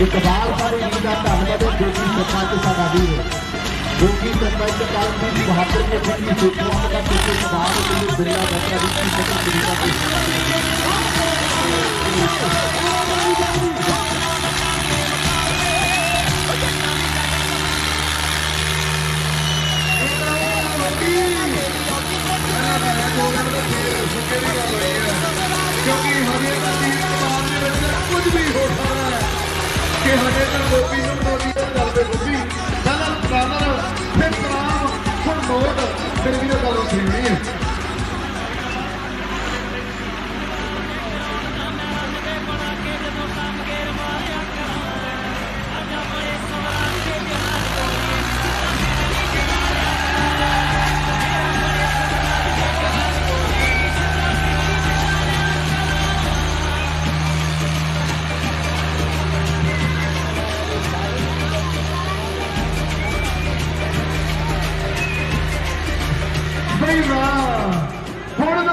इकबाल सारी वीर का धन्यवाद है जो कि सरपंच साडा वीर जो कि सरपंच कालजीत बहादुर के अपनी सेवाओं का किसी सवाल के लिए बिरला बैठा भी सकल तरीका क्योंकि हजे कुछ भी हो सकता है कि हजे तक गोपी मोदी चलते गोपी पहला ब्रादर फिर सलाम फिर नोट फिर भी गल सुननी है बड़ी वाह